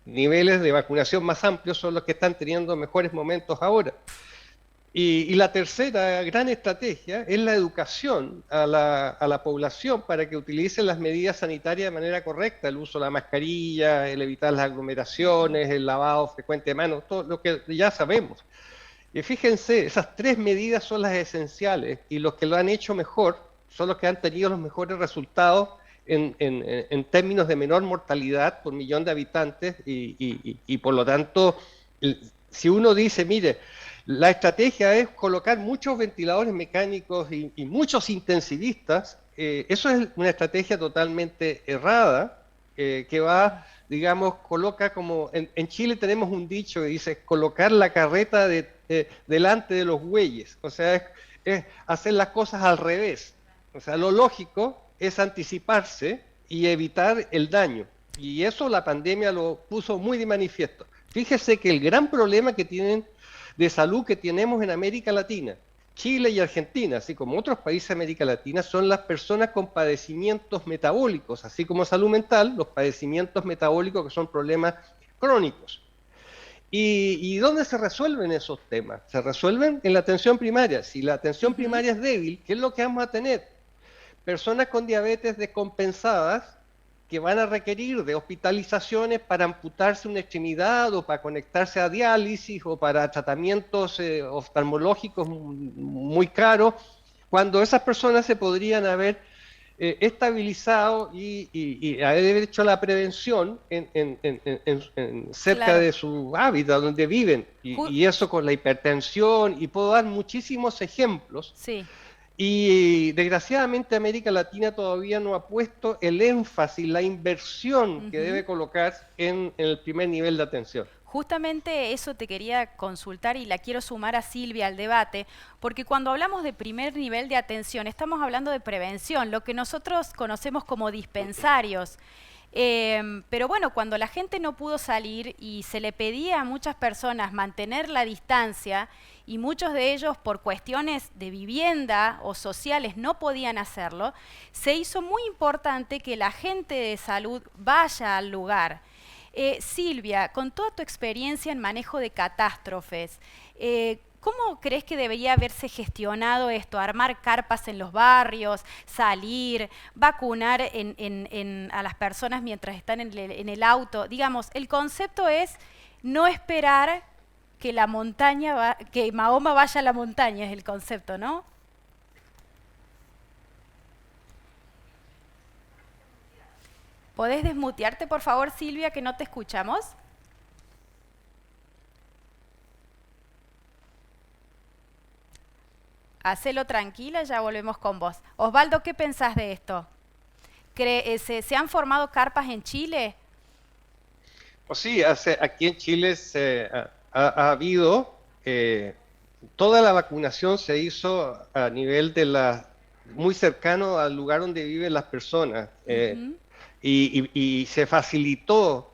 niveles de vacunación más amplios son los que están teniendo mejores momentos ahora. Y la tercera gran estrategia es la educación a la población para que utilice las medidas sanitarias de manera correcta, el uso de la mascarilla, el evitar las aglomeraciones, el lavado frecuente de manos, todo lo que ya sabemos. Y fíjense, esas 3 medidas son las esenciales, y los que lo han hecho mejor son los que han tenido los mejores resultados en términos de menor mortalidad por millón de habitantes, y por lo tanto, si uno dice, mire, la estrategia es colocar muchos ventiladores mecánicos y muchos intensivistas, eso es una estrategia totalmente errada, que va, digamos, coloca como, en Chile tenemos un dicho que dice, colocar la carreta delante de los bueyes, o sea, es hacer las cosas al revés. O sea, lo lógico es anticiparse y evitar el daño, y eso la pandemia lo puso muy de manifiesto. Fíjese que el gran problema que tienen de salud que tenemos en América Latina, Chile y Argentina, así como otros países de América Latina, son las personas con padecimientos metabólicos, así como salud mental, los padecimientos metabólicos, que son problemas crónicos. ¿Y dónde se resuelven esos temas? Se resuelven en la atención primaria. Si la atención primaria es débil, ¿qué es lo que vamos a tener? Personas con diabetes descompensadas, que van a requerir de hospitalizaciones para amputarse una extremidad, o para conectarse a diálisis, o para tratamientos oftalmológicos muy caros, cuando esas personas se podrían haber estabilizado y haber hecho la prevención cerca Claro. de su hábitat, donde viven, y eso con la hipertensión, y puedo dar muchísimos ejemplos. Sí. Y desgraciadamente América Latina todavía no ha puesto el énfasis, la inversión que debe colocar en el primer nivel de atención. Justamente eso te quería consultar, y la quiero sumar a Silvia al debate, porque cuando hablamos de primer nivel de atención estamos hablando de prevención, lo que nosotros conocemos como dispensarios. Pero bueno, cuando la gente no pudo salir y se le pedía a muchas personas mantener la distancia, y muchos de ellos por cuestiones de vivienda o sociales no podían hacerlo, se hizo muy importante que la gente de salud vaya al lugar. Silvia, con toda tu experiencia en manejo de catástrofes, ¿cómo crees que debería haberse gestionado esto? Armar carpas en los barrios, salir, vacunar a las personas mientras están en el auto. Digamos, el concepto es no esperar que la montaña que Mahoma vaya a la montaña, es el concepto, ¿no? ¿Podés desmutearte, por favor, Silvia, que no te escuchamos? Hacelo tranquila, ya volvemos con vos. Osvaldo, ¿qué pensás de esto? ¿Se han formado carpas en Chile? Pues sí, aquí en Chile ha habido, toda la vacunación se hizo a nivel muy cercano al lugar donde viven las personas, y se facilitó.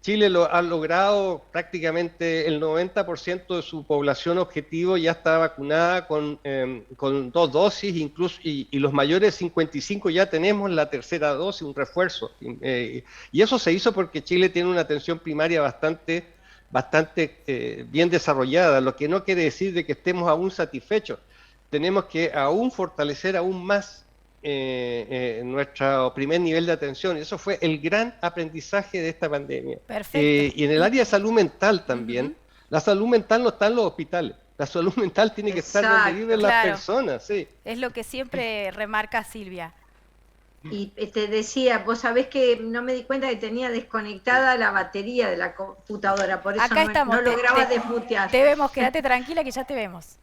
Chile ha logrado prácticamente el 90% de su población objetivo ya está vacunada con 2 dosis, incluso, y los mayores de 55 ya tenemos la tercera dosis, un refuerzo. Y eso se hizo porque Chile tiene una atención primaria bastante bien desarrollada, lo que no quiere decir de que estemos aún satisfechos. Tenemos que aún fortalecer aún más nuestro primer nivel de atención. Eso fue el gran aprendizaje de esta pandemia. Perfecto. Y en el área de salud mental también, la salud mental no está en los hospitales, la salud mental tiene que estar donde viven las personas. Sí. Es lo que siempre remarca Silvia. Y te decía, vos sabés que no me di cuenta que tenía desconectada la batería de la computadora, por eso Acá estamos, no lograba desmutear. Te vemos, quédate tranquila que ya te vemos.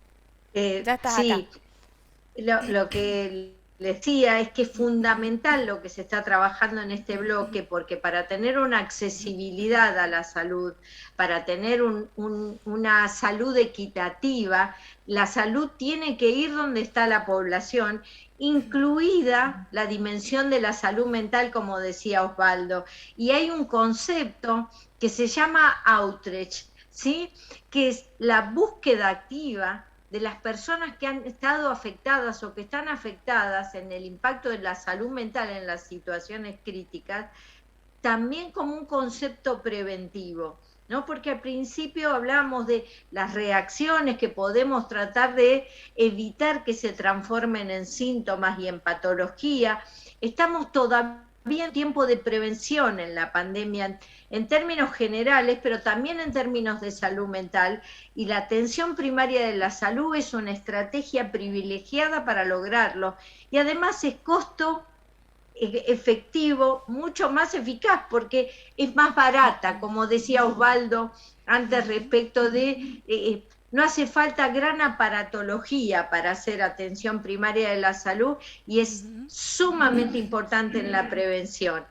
Ya estás Sí, acá. lo que les decía es que es fundamental lo que se está trabajando en este bloque, porque para tener una accesibilidad a la salud, para tener una salud equitativa, la salud tiene que ir donde está la población, incluida la dimensión de la salud mental, como decía Osvaldo. Y hay un concepto que se llama outreach, ¿sí? Que es la búsqueda activa de las personas que han estado afectadas o que están afectadas en el impacto de la salud mental en las situaciones críticas, también como un concepto preventivo, ¿no? Porque al principio hablamos de las reacciones que podemos tratar de evitar que se transformen en síntomas y en patología. Estamos todavía en tiempo de prevención en la pandemia, en términos generales, pero también en términos de salud mental, y la atención primaria de la salud es una estrategia privilegiada para lograrlo, y además es costo efectivo, mucho más eficaz, porque es más barata, como decía Osvaldo antes respecto de... no hace falta gran aparatología para hacer atención primaria de la salud, y es sumamente importante en la prevención.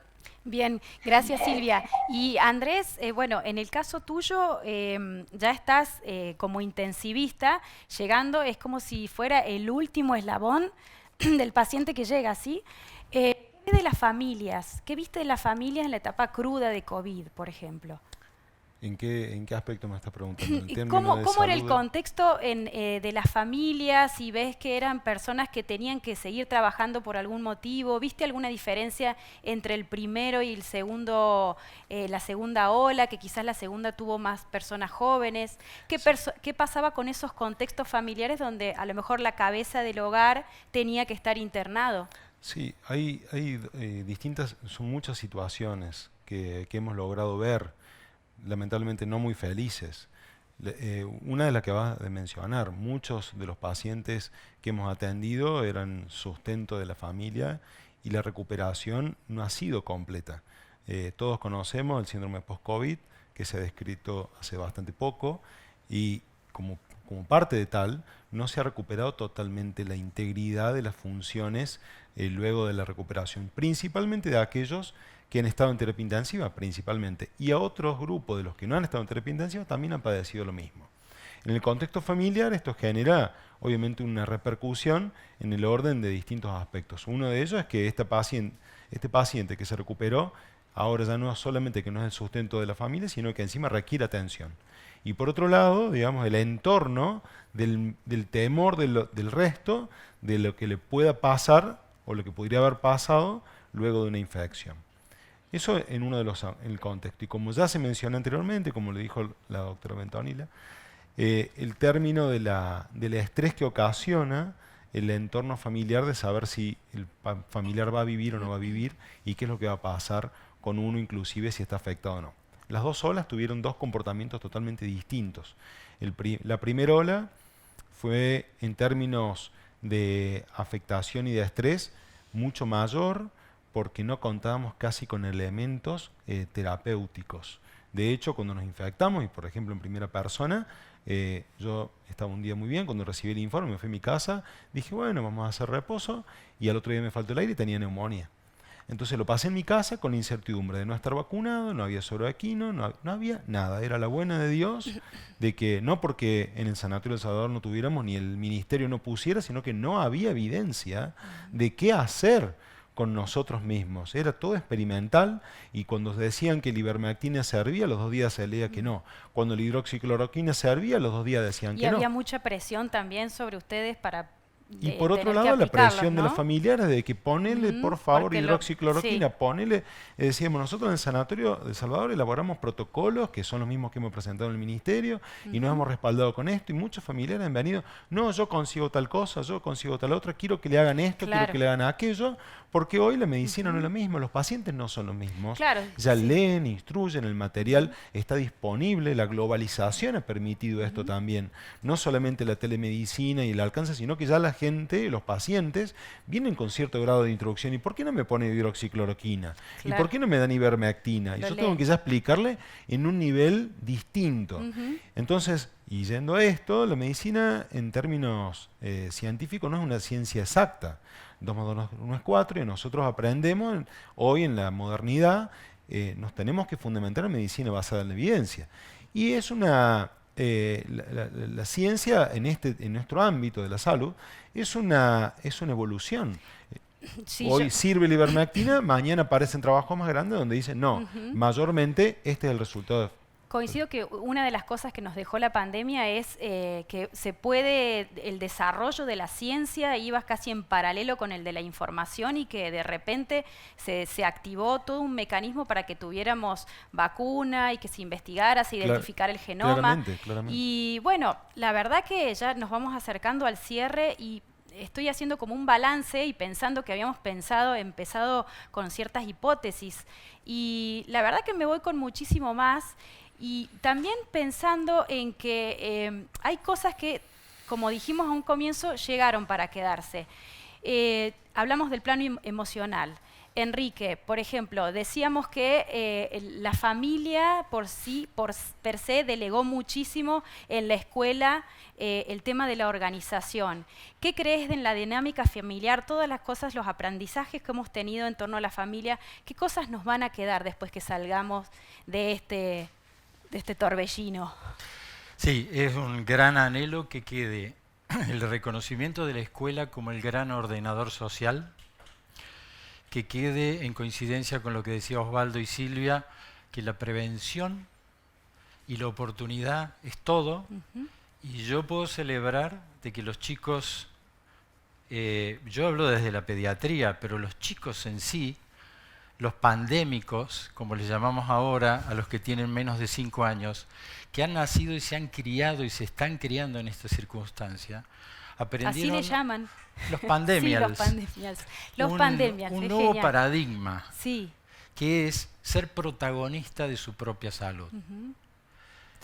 Bien, gracias Silvia. Y Andrés, bueno, en el caso tuyo ya estás como intensivista, llegando, es como si fuera el último eslabón del paciente que llega, ¿sí? ¿Qué de las familias? ¿Qué viste de las familias en la etapa cruda de COVID, por ejemplo? ¿En qué aspecto me estás preguntando? ¿Cómo era el contexto de las familias? Si ves que eran personas que tenían que seguir trabajando por algún motivo, ¿viste alguna diferencia entre el primero y el segundo, la segunda ola, que quizás la segunda tuvo más personas jóvenes? ¿Qué pasaba con esos contextos familiares donde a lo mejor la cabeza del hogar tenía que estar internado? Sí, hay distintas, son muchas situaciones que hemos logrado ver, lamentablemente no muy felices. Una de las que vas a mencionar, muchos de los pacientes que hemos atendido eran sustento de la familia y la recuperación no ha sido completa. Todos conocemos el síndrome post-COVID, que se ha descrito hace bastante poco, y como parte de tal, no se ha recuperado totalmente la integridad de las funciones luego de la recuperación, principalmente de aquellos que han estado en terapia intensiva, principalmente, y a otros grupos de los que no han estado en terapia intensiva también han padecido lo mismo. En el contexto familiar esto genera obviamente una repercusión en el orden de distintos aspectos. Uno de ellos es que este paciente que se recuperó ahora ya no es solamente que no es el sustento de la familia, sino que encima requiere atención. Y por otro lado, digamos, el entorno del temor del resto, de lo que le pueda pasar o lo que podría haber pasado luego de una infección. Eso en el contexto. Y como ya se mencionó anteriormente, como le dijo la doctora Bentonila, el término del estrés que ocasiona el entorno familiar, de saber si el familiar va a vivir o no va a vivir y qué es lo que va a pasar con uno, inclusive si está afectado o no. Las dos olas tuvieron dos comportamientos totalmente distintos. La primera ola fue, en términos de afectación y de estrés, mucho mayor, porque no contábamos casi con elementos terapéuticos. De hecho, cuando nos infectamos, y por ejemplo en primera persona, yo estaba un día muy bien, cuando recibí el informe, me fui a mi casa, dije, bueno, vamos a hacer reposo, y al otro día me faltó el aire y tenía neumonía. Entonces lo pasé en mi casa con incertidumbre de no estar vacunado, no había soroaquino, no había nada. Era la buena de Dios de que no porque en el Sanatorio del Salvador no tuviéramos ni el ministerio no pusiera, sino que no había evidencia de qué hacer con nosotros mismos. Era todo experimental, y cuando decían que la ivermectina servía, los 2 días se leía que no. Cuando la hidroxicloroquina servía, los 2 días decían que no. Y había mucha presión también sobre ustedes para... Y por otro lado, la presión de los familiares de que ponele, por favor, hidroxicloroquina, ponele. Decíamos, nosotros en el Sanatorio de Salvador elaboramos protocolos que son los mismos que hemos presentado en el Ministerio y nos hemos respaldado con esto, y muchos familiares han venido, no, yo consigo tal cosa, yo consigo tal otra, quiero que le hagan esto, quiero que le hagan aquello, porque hoy la medicina no es lo mismo, los pacientes no son los mismos. Ya leen, instruyen, el material está disponible, la globalización ha permitido esto también. No solamente la telemedicina y el alcance, sino que ya la gente, los pacientes, vienen con cierto grado de introducción. ¿Y por qué no me pone hidroxicloroquina? Claro. ¿Y por qué no me dan ivermectina? Y yo tengo que ya explicarle en un nivel distinto. Entonces, y yendo a esto, la medicina en términos científicos no es una ciencia exacta. 2 más 2 1 es 4 y nosotros aprendemos hoy en la modernidad, nos tenemos que fundamentar en medicina basada en la evidencia. Y es una... la ciencia en nuestro ámbito de la salud es una evolución. Sí, Hoy sirve la ivermectina, mañana aparecen trabajos más grandes donde dicen no, mayormente este es el resultado. Coincido que una de las cosas que nos dejó la pandemia es que se puede, el desarrollo de la ciencia iba casi en paralelo con el de la información y que de repente se activó todo un mecanismo para que tuviéramos vacuna y que se investigara, se identificara el genoma. Claramente. Y bueno, la verdad que ya nos vamos acercando al cierre y estoy haciendo como un balance y pensando que habíamos empezado con ciertas hipótesis y la verdad que me voy con muchísimo más. Y también pensando en que hay cosas que, como dijimos a un comienzo, llegaron para quedarse. Hablamos del plano emocional. Enrique, por ejemplo, decíamos que la familia per se, delegó muchísimo en la escuela el tema de la organización. ¿Qué crees en la dinámica familiar? Todas las cosas, los aprendizajes que hemos tenido en torno a la familia, ¿qué cosas nos van a quedar después que salgamos de este torbellino? Sí, es un gran anhelo que quede el reconocimiento de la escuela como el gran ordenador social, que quede en coincidencia con lo que decía Osvaldo y Silvia, que la prevención y la oportunidad es todo, y yo puedo celebrar de que los chicos, yo hablo desde la pediatría, pero los chicos en sí, los pandémicos, como les llamamos ahora, a los que tienen menos de 5 años, que han nacido y se han criado y se están criando en esta circunstancia, aprendieron... Así le llaman. Los pandemials. Sí, los pandemials. Un nuevo genial. paradigma, Sí. que es ser protagonista de su propia salud.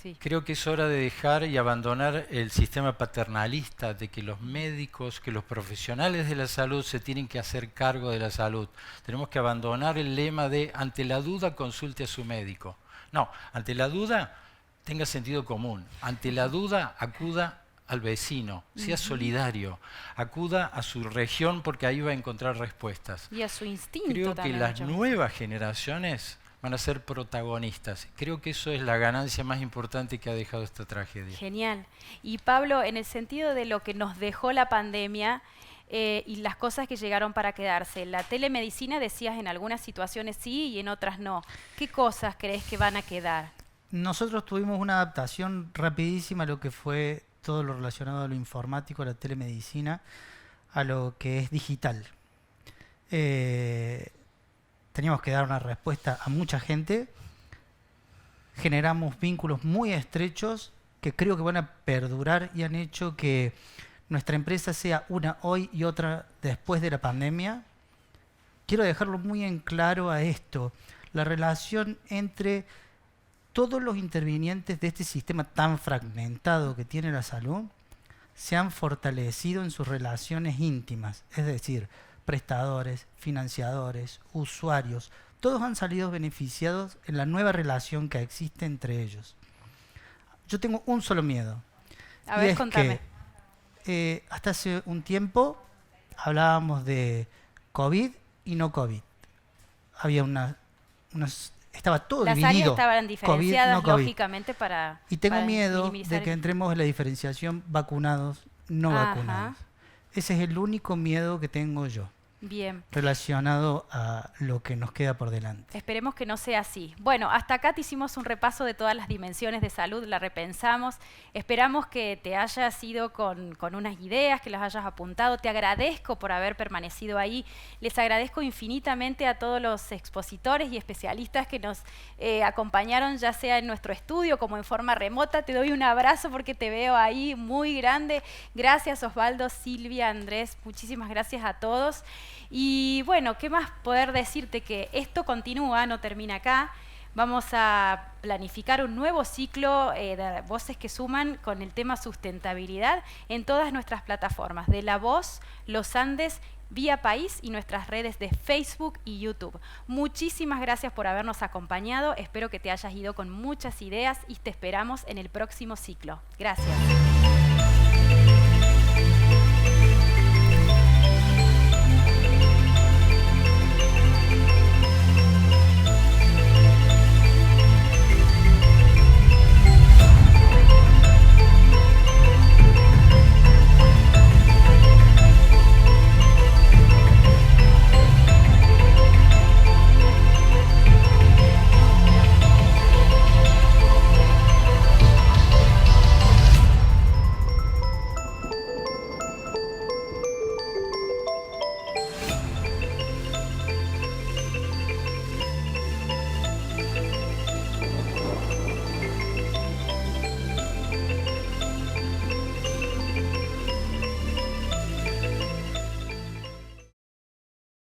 Sí. Creo que es hora de dejar y abandonar el sistema paternalista de que los médicos, que los profesionales de la salud se tienen que hacer cargo de la salud. Tenemos que abandonar el lema de ante la duda consulte a su médico. No, ante la duda tenga sentido común. Ante la duda acuda al vecino, sea solidario, acuda a su región porque ahí va a encontrar respuestas. Y a su instinto Creo también. que las nuevas generaciones van a ser protagonistas. Creo que eso es la ganancia más importante que ha dejado esta tragedia. Genial. Y Pablo, en el sentido de lo que nos dejó la pandemia y las cosas que llegaron para quedarse, la telemedicina decías en algunas situaciones sí y en otras no. ¿Qué cosas crees que van a quedar? Nosotros tuvimos una adaptación rapidísima a lo que fue todo lo relacionado a lo informático, a la telemedicina, a lo que es digital. Teníamos que dar una respuesta a mucha gente. Generamos vínculos muy estrechos que creo que van a perdurar y han hecho que nuestra empresa sea una hoy y otra después de la pandemia. Quiero dejarlo muy en claro a esto. La relación entre todos los intervinientes de este sistema tan fragmentado que tiene la salud se han fortalecido en sus relaciones íntimas, es decir, prestadores, financiadores, usuarios, todos han salido beneficiados en la nueva relación que existe entre ellos. Yo tengo un solo miedo. A ver, contame. Que, hasta hace un tiempo hablábamos de COVID y no COVID. Había estaba todo Las dividido. áreas estaban diferenciadas, COVID, no COVID. lógicamente, para Y tengo para miedo minimizar de que entremos en la diferenciación vacunados, no vacunados. Ese es el único miedo que tengo yo. Bien. Relacionado a lo que nos queda por delante. Esperemos que no sea así. Bueno, hasta acá te hicimos un repaso de todas las dimensiones de salud, la repensamos. Esperamos que te hayas ido con unas ideas, que las hayas apuntado. Te agradezco por haber permanecido ahí. Les agradezco infinitamente a todos los expositores y especialistas que nos acompañaron, ya sea en nuestro estudio como en forma remota. Te doy un abrazo porque te veo ahí muy grande. Gracias Osvaldo, Silvia, Andrés, muchísimas gracias a todos. Y bueno, ¿qué más poder decirte? Que esto continúa, no termina acá. Vamos a planificar un nuevo ciclo de Voces que Suman con el tema sustentabilidad en todas nuestras plataformas de La Voz, Los Andes, Vía País y nuestras redes de Facebook y YouTube. Muchísimas gracias por habernos acompañado. Espero que te hayas ido con muchas ideas y te esperamos en el próximo ciclo. Gracias.